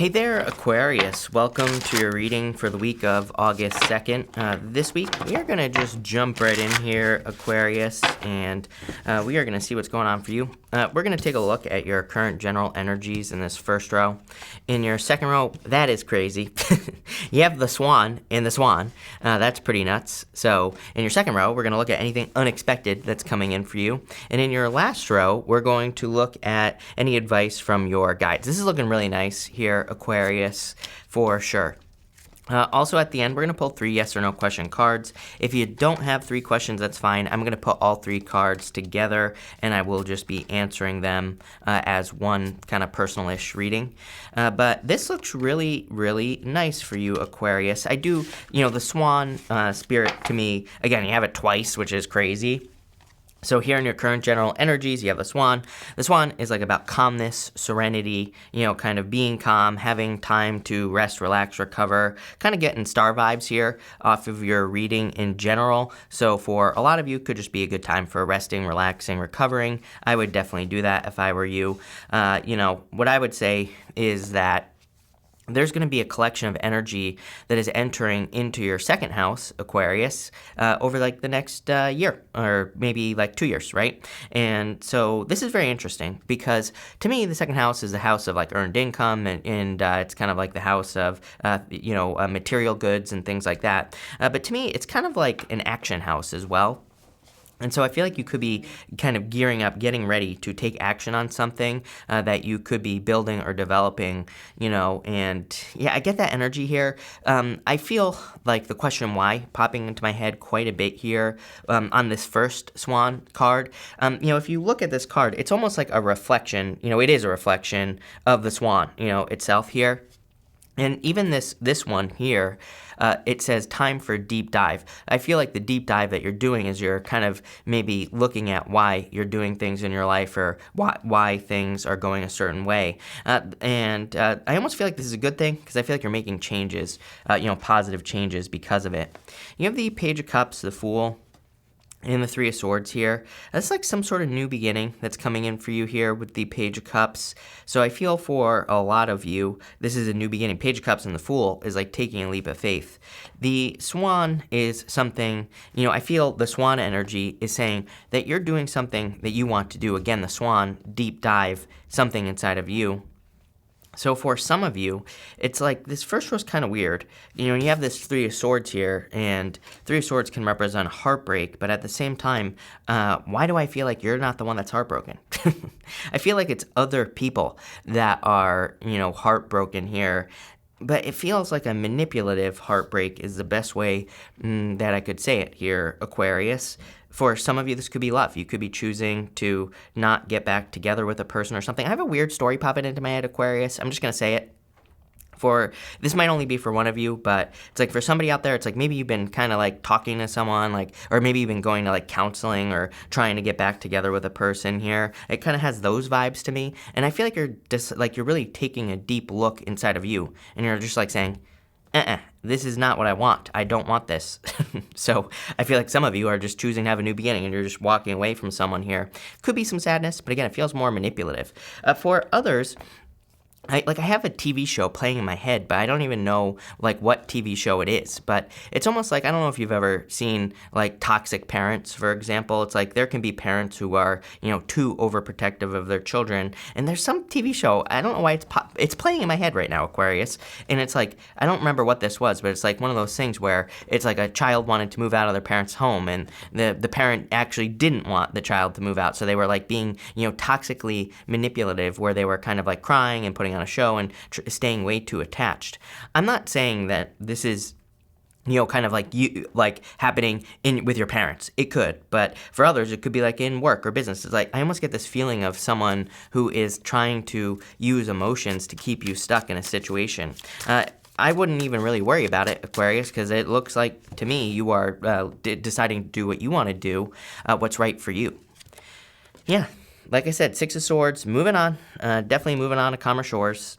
Hey there, Aquarius. Welcome to your reading for the week of August 2nd. This week, we are going to just jump right in here, Aquarius, and we are going to see what's going on for you. We're going to take a look at your current general energies in this first row. In your second row, that is crazy. You have the Swan in the Swan. That's pretty nuts. So in your second row, we're going to look at anything unexpected that's coming in for you. And in your last row, we're going to look at any advice from your guides. This is looking really nice here, Aquarius, for sure. Also at the end, we're going to pull 3 yes or no question cards. If you don't have 3 questions, that's fine. I'm going to put all 3 cards together, and I will just be answering them as one kind of personal-ish reading. But this looks really, really nice for you, Aquarius. I do, the Swan spirit to me, again, you have it twice, which is crazy. So here in your current general energies, you have the Swan. The Swan is like about calmness, serenity, kind of being calm, having time to rest, relax, recover, kind of getting star vibes here off of your reading in general. So for a lot of you, it could just be a good time for resting, relaxing, recovering. I would definitely do that if I were you. What I would say is that there's going to be a collection of energy that is entering into your second house, Aquarius, over like the next year or maybe like 2 years, right? And so this is very interesting because to me, the second house is the house of like earned income and it's kind of like the house of, material goods and things like that. But to me, it's kind of like an action house as well. And so I feel like you could be kind of gearing up, getting ready to take action on something that you could be building or developing, and yeah, I get that energy here. I feel like the question why popping into my head quite a bit here on this first Swan card. If you look at this card, it's almost like a reflection, it is a reflection of the Swan, itself here. And even this one here, it says time for deep dive. I feel like the deep dive that you're doing is you're kind of maybe looking at why you're doing things in your life or why things are going a certain way. And I almost feel like this is a good thing because I feel like you're making changes, positive changes because of it. You have the Page of Cups, the Fool, and the 3 of Swords here. That's like some sort of new beginning that's coming in for you here with the Page of Cups. So I feel for a lot of you, this is a new beginning. Page of Cups and the Fool is like taking a leap of faith. The Swan is something, I feel the Swan energy is saying that you're doing something that you want to do. Again, the Swan, deep dive, something inside of you. So for some of you, it's like this first row's kind of weird. You have this 3 of Swords here, and 3 of Swords can represent heartbreak, but at the same time, why do I feel like you're not the one that's heartbroken? I feel like it's other people that are, heartbroken here. But it feels like a manipulative heartbreak is the best way that I could say it here, Aquarius. For some of you, this could be love. You could be choosing to not get back together with a person or something. I have a weird story popping into my head, Aquarius. I'm just going to say it. This might only be for one of you, but it's like for somebody out there, it's like maybe you've been kind of like talking to someone, or maybe you've been going to like counseling or trying to get back together with a person here. It kind of has those vibes to me, and I feel like you're really taking a deep look inside of you, and you're just like saying, this is not what I want. I don't want this. So I feel like some of you are just choosing to have a new beginning and you're just walking away from someone here. Could be some sadness, but again, it feels more manipulative. For others, I have a TV show playing in my head, but I don't even know what TV show it is. But it's almost like, I don't know if you've ever seen Toxic Parents, for example. It's like there can be parents who are, too overprotective of their children. And there's some TV show, I don't know why it's playing in my head right now, Aquarius. And it's like, I don't remember what this was, but it's like one of those things where it's like a child wanted to move out of their parents' home and the parent actually didn't want the child to move out. So they were being, toxically manipulative, where they were kind of crying and putting on a show and staying way too attached. I'm not saying that this is kind of happening with your parents. It could, but for others, it could be in work or business. It's I almost get this feeling of someone who is trying to use emotions to keep you stuck in a situation. I wouldn't even really worry about it, Aquarius, because it looks like to me you are deciding to do what you want to do, what's right for you. Yeah. Like I said, 6 of Swords, moving on, definitely moving on to calmer shores.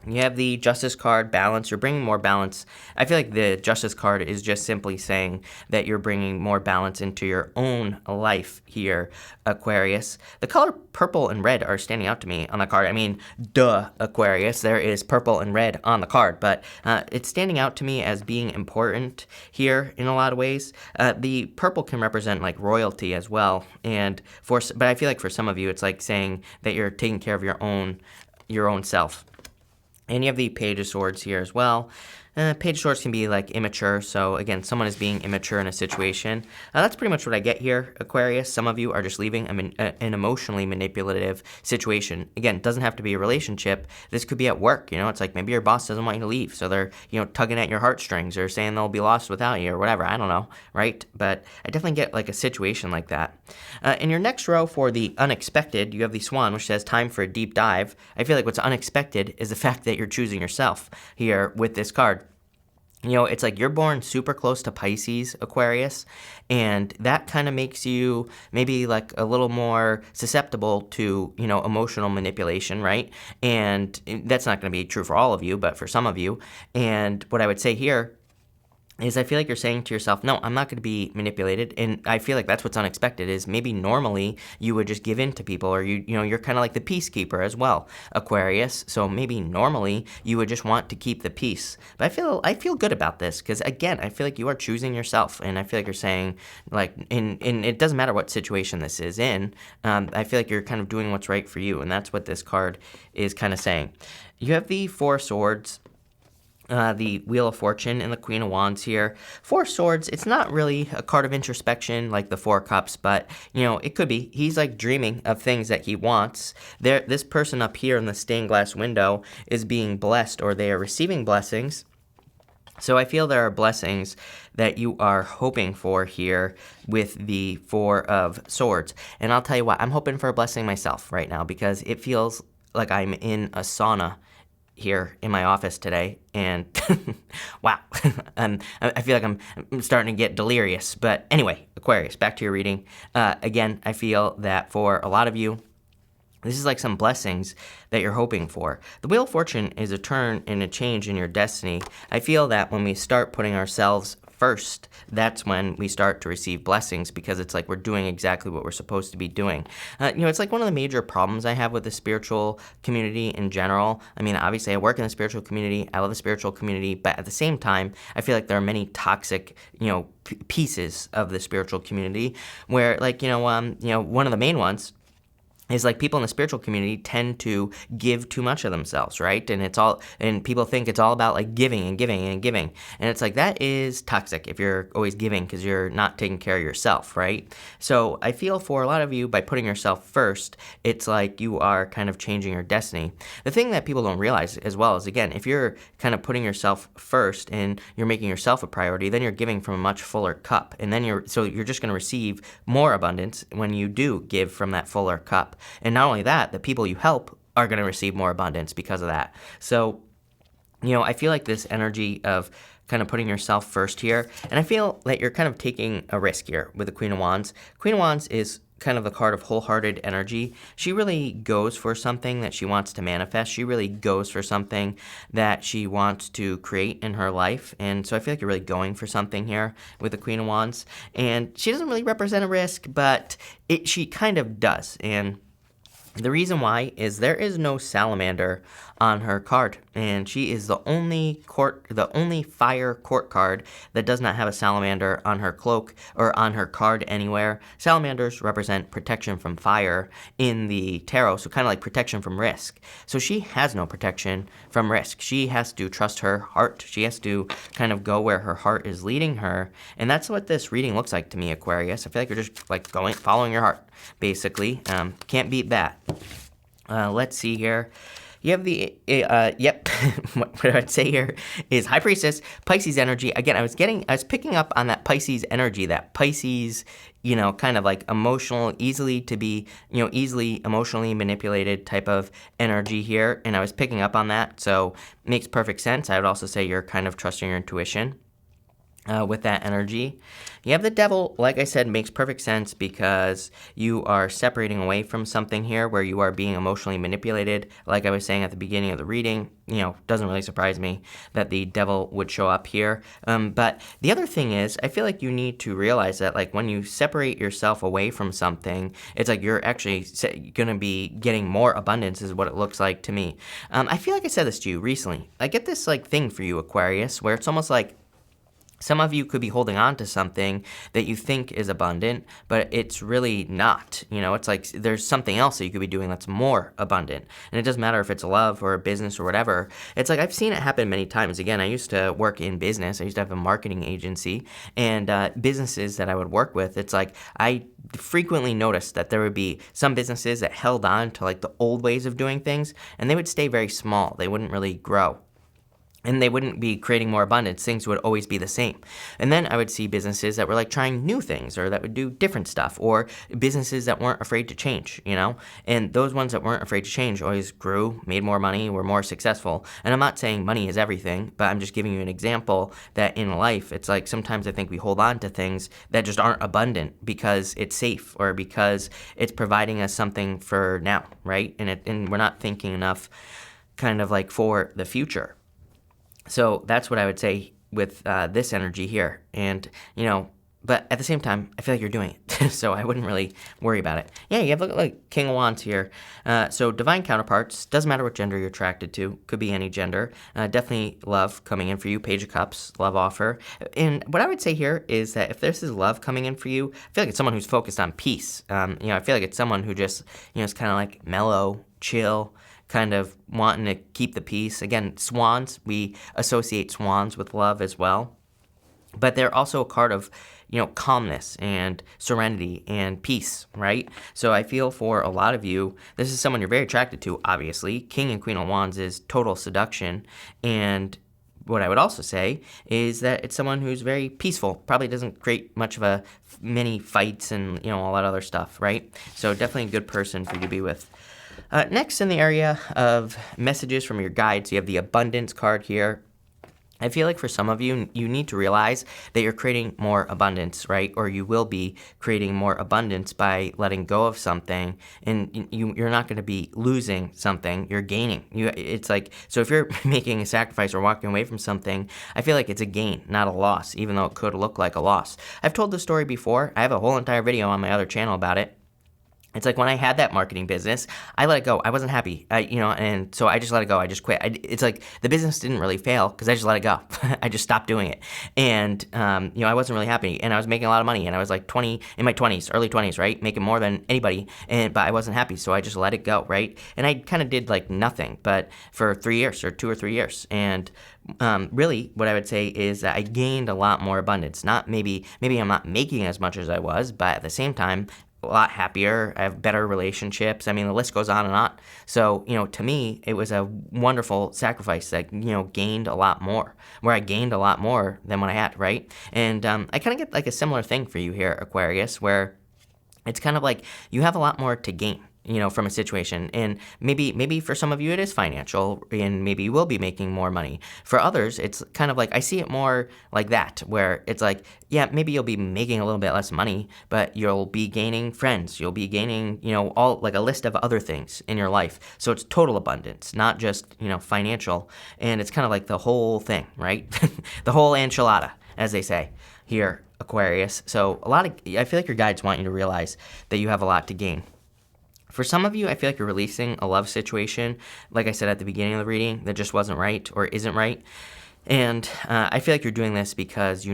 You have the Justice card, balance. You're bringing more balance. I feel like the Justice card is just simply saying that you're bringing more balance into your own life here, Aquarius. The color purple and red are standing out to me on the card. I mean, duh, Aquarius. There is purple and red on the card, but it's standing out to me as being important here in a lot of ways. The purple can represent like royalty as well, but I feel like for some of you, it's like saying that you're taking care of your own self. And you have the Page of Swords here as well. Page of Swords can be like immature, so again, someone is being immature in a situation. That's pretty much what I get here, Aquarius. Some of you are just leaving an emotionally manipulative situation. Again, it doesn't have to be a relationship. This could be at work, it's like maybe your boss doesn't want you to leave, so they're, tugging at your heartstrings or saying they'll be lost without you or whatever, I don't know, right? But I definitely get like a situation like that. In your next row for the unexpected, you have the Swan, which says time for a deep dive. I feel like what's unexpected is the fact that you're choosing yourself here with this card. It's like you're born super close to Pisces, Aquarius, and that kind of makes you maybe like a little more susceptible to, emotional manipulation, right? And that's not going to be true for all of you, but for some of you. And what I would say here is I feel like you're saying to yourself, no, I'm not going to be manipulated. And I feel like that's what's unexpected is maybe normally you would just give in to people or you're kind of like the peacekeeper as well, Aquarius. So maybe normally you would just want to keep the peace. But I feel good about this because again, I feel like you are choosing yourself. And I feel like you're saying like, and it doesn't matter what situation this is in. I feel like you're kind of doing what's right for you. And that's what this card is kind of saying. You have the Four of Swords. The Wheel of Fortune and the Queen of Wands here. Four Swords, it's not really a card of introspection like the Four Cups, but, it could be. He's like dreaming of things that he wants. This person up here in the stained glass window is being blessed or they are receiving blessings. So I feel there are blessings that you are hoping for here with the Four of Swords. And I'll tell you what, I'm hoping for a blessing myself right now because it feels like I'm in a sauna here in my office today, and wow, I feel like I'm starting to get delirious. But anyway, Aquarius, back to your reading. Again, I feel that for a lot of you, this is like some blessings that you're hoping for. The Wheel of Fortune is a turn and a change in your destiny. I feel that when we start putting ourselves first, that's when we start to receive blessings because it's like we're doing exactly what we're supposed to be doing. It's like one of the major problems I have with the spiritual community in general. I mean, obviously I work in the spiritual community. I love the spiritual community, but at the same time, I feel like there are many toxic, pieces of the spiritual community where like, one of the main ones is like people in the spiritual community tend to give too much of themselves, right? And people think it's all about like giving and giving and giving. And it's like that is toxic if you're always giving because you're not taking care of yourself, right? So I feel for a lot of you, by putting yourself first, it's like you are kind of changing your destiny. The thing that people don't realize as well is, again, if you're kind of putting yourself first and you're making yourself a priority, then you're giving from a much fuller cup. And then you're just going to receive more abundance when you do give from that fuller cup. And not only that, the people you help are going to receive more abundance because of that. So, I feel like this energy of kind of putting yourself first here, and I feel that you're kind of taking a risk here with the Queen of Wands. Queen of Wands is kind of the card of wholehearted energy. She really goes for something that she wants to manifest. She really goes for something that she wants to create in her life. And so I feel like you're really going for something here with the Queen of Wands. And she doesn't really represent a risk, but she kind of does. And the reason why is there is no salamander on her card, and she is the only fire court card that does not have a salamander on her cloak or on her card anywhere. Salamanders represent protection from fire in the tarot, so kind of like protection from risk. So she has no protection from risk. She has to trust her heart. She has to kind of go where her heart is leading her, and that's what this reading looks like to me, Aquarius. I feel like you're just like following your heart, basically. Can't beat that. Let's see here. You have the, what I'd say here is High Priestess, Pisces energy. Again, I was picking up on that Pisces energy, that Pisces, kind of like emotional, easily emotionally manipulated type of energy here. And I was picking up on that. So makes perfect sense. I would also say you're kind of trusting your intuition. with that energy. You have the devil, like I said, makes perfect sense because you are separating away from something here where you are being emotionally manipulated. Like I was saying at the beginning of the reading, doesn't really surprise me that the devil would show up here. But the other thing is, I feel like you need to realize that like when you separate yourself away from something, it's like you're actually going to be getting more abundance is what it looks like to me. I feel like I said this to you recently. I get this like thing for you, Aquarius, where it's almost like some of you could be holding on to something that you think is abundant, but it's really not. It's like there's something else that you could be doing that's more abundant. And it doesn't matter if it's love or a business or whatever. It's like I've seen it happen many times. Again, I used to work in business. I used to have a marketing agency, and businesses that I would work with, it's like I frequently noticed that there would be some businesses that held on to like the old ways of doing things, and they would stay very small. They wouldn't really grow. And they wouldn't be creating more abundance. Things would always be the same. And then I would see businesses that were like trying new things or that would do different stuff, or businesses that weren't afraid to change, And those ones that weren't afraid to change always grew, made more money, were more successful. And I'm not saying money is everything, but I'm just giving you an example that in life, it's like sometimes I think we hold on to things that just aren't abundant because it's safe or because it's providing us something for now, right? And we're not thinking enough kind of like for the future. So that's what I would say with this energy here. And, but at the same time, I feel like you're doing it. So I wouldn't really worry about it. Yeah, you have like King of Wands here. So divine counterparts, doesn't matter what gender you're attracted to. Could be any gender. Definitely love coming in for you. Page of Cups, love offer. And what I would say here is that if this is love coming in for you, I feel like it's someone who's focused on peace. I feel like it's someone who just, is kind of like mellow, chill, kind of wanting to keep the peace. Again, swans, we associate swans with love as well. But they're also a card of, calmness and serenity and peace, right? So I feel for a lot of you, this is someone you're very attracted to, obviously. King and Queen of Wands is total seduction. And what I would also say is that it's someone who's very peaceful, probably doesn't create much of many fights and, all that other stuff, right? So definitely a good person for you to be with. Next, in the area of messages from your guides, you have the abundance card here. I feel like for some of you, you need to realize that you're creating more abundance, right? Or you will be creating more abundance by letting go of something, and you're not going to be losing something, you're gaining. It's like, so if you're making a sacrifice or walking away from something, I feel like it's a gain, not a loss, even though it could look like a loss. I've told this story before. I have a whole entire video on my other channel about it. It's like when I had that marketing business, I let it go. I wasn't happy, and so I just let it go. I just quit. It's like the business didn't really fail because I just let it go. I just stopped doing it. And, I wasn't really happy. And I was making a lot of money. And I was like in my 20s, early 20s, right? Making more than anybody. But I wasn't happy. So I just let it go, right? And I kind of did like nothing, but for 3 years or 2 or 3 years. And really what I would say is that I gained a lot more abundance. Maybe I'm not making as much as I was, but at the same time, a lot happier. I have better relationships. I mean, the list goes on and on. So, to me, it was a wonderful sacrifice that, gained a lot more, where I gained a lot more than what I had, right? And I kind of get like a similar thing for you here, Aquarius, where it's kind of like you have a lot more to gain, from a situation. And maybe for some of you it is financial, and maybe you will be making more money. For others, it's kind of like, I see it more like that, where it's like, yeah, maybe you'll be making a little bit less money, but you'll be gaining friends. You'll be gaining, all like a list of other things in your life. So it's total abundance, not just, financial. And it's kind of like the whole thing, right? The whole enchilada, as they say here, Aquarius. So I feel like your guides want you to realize that you have a lot to gain. For some of you, I feel like you're releasing a love situation, like I said at the beginning of the reading, that just wasn't right or isn't right. And I feel like you're doing this because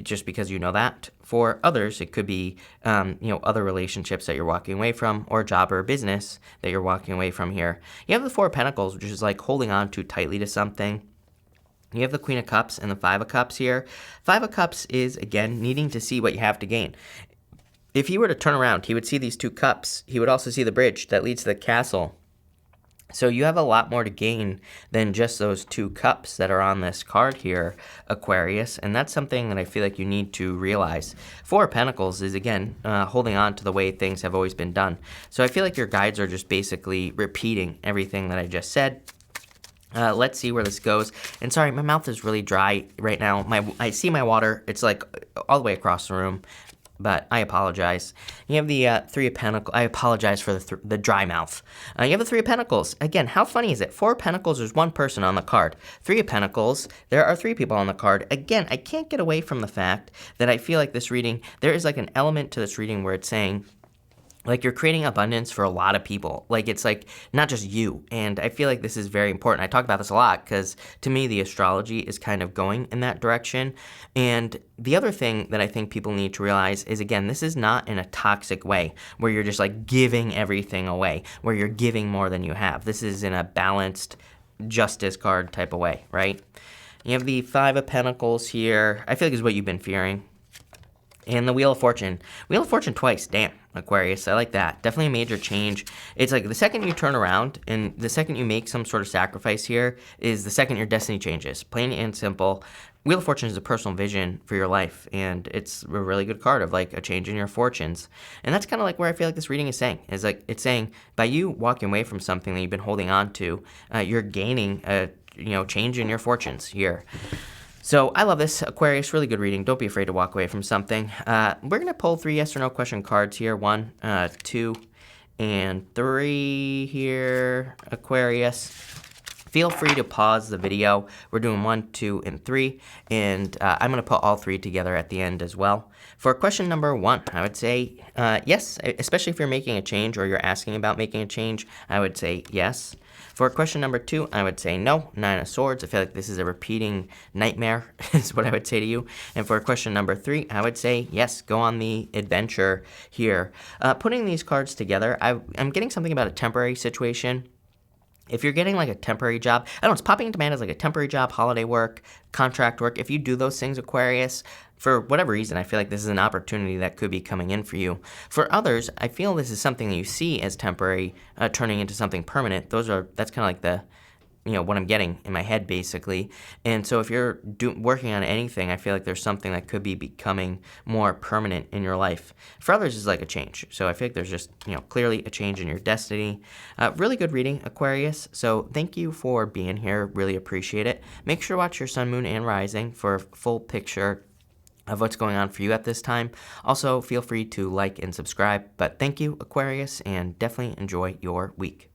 just because you know that. For others, it could be, other relationships that you're walking away from, or a job or a business that you're walking away from here. You have the Four of Pentacles, which is like holding on too tightly to something. You have the Queen of Cups and the Five of Cups here. Five of Cups is, again, needing to see what you have to gain. If he were to turn around, he would see these two cups. He would also see the bridge that leads to the castle. So you have a lot more to gain than just those two cups that are on this card here, Aquarius. And that's something that I feel like you need to realize. Four of Pentacles is, again, holding on to the way things have always been done. So I feel like your guides are just basically repeating everything that I just said. Let's see where this goes. And sorry, my mouth is really dry right now. I see my water. It's like all the way across the room, but I apologize. You have the Three of Pentacles. I apologize for the dry mouth. You have the Three of Pentacles. Again, how funny is it? Four of Pentacles, there's one person on the card. Three of Pentacles, there are three people on the card. Again, I can't get away from the fact that I feel like this reading, there is like an element to this reading where it's saying, like, you're creating abundance for a lot of people. Like, it's like not just you. And I feel like this is very important. I talk about this a lot because to me, the astrology is kind of going in that direction. And the other thing that I think people need to realize is, again, this is not in a toxic way where you're just like giving everything away, where you're giving more than you have. This is in a balanced justice card type of way, right? You have the Five of Pentacles here. I feel like this is what you've been fearing. And the Wheel of Fortune. Wheel of Fortune twice. Damn, Aquarius. I like that. Definitely a major change. It's like the second you turn around and the second you make some sort of sacrifice here is the second your destiny changes. Plain and simple. Wheel of Fortune is a personal vision for your life, and it's a really good card of like a change in your fortunes. And that's kind of like where I feel like this reading is saying. Is like it's saying by you walking away from something that you've been holding on to, you're gaining a change in your fortunes here. So I love this, Aquarius, really good reading. Don't be afraid to walk away from something. We're going to pull 3 yes or no question cards here. 1, 2, and 3 here, Aquarius. Feel free to pause the video. We're doing 1, 2, and 3, and I'm going to put all 3 together at the end as well. For question number 1, I would say yes, especially if you're making a change or you're asking about making a change, I would say yes. For question number 2, I would say no, 9 of Swords. I feel like this is a repeating nightmare is what I would say to you. And for question number 3, I would say yes, go on the adventure here. Putting these cards together, I'm getting something about a temporary situation. If you're getting like a temporary job, I don't know, it's popping into my head as like a temporary job, holiday work, contract work. If you do those things, Aquarius, for whatever reason, I feel like this is an opportunity that could be coming in for you. For others, I feel this is something that you see as temporary, turning into something permanent. That's kind of like the, what I'm getting in my head, basically. And so if you're working on anything, I feel like there's something that could be becoming more permanent in your life. For others, it's like a change. So I feel like there's just, clearly a change in your destiny. Really good reading, Aquarius. So thank you for being here. Really appreciate it. Make sure to watch your sun, moon, and rising for a full picture of what's going on for you at this time. Also, feel free to like and subscribe. But thank you, Aquarius, and definitely enjoy your week.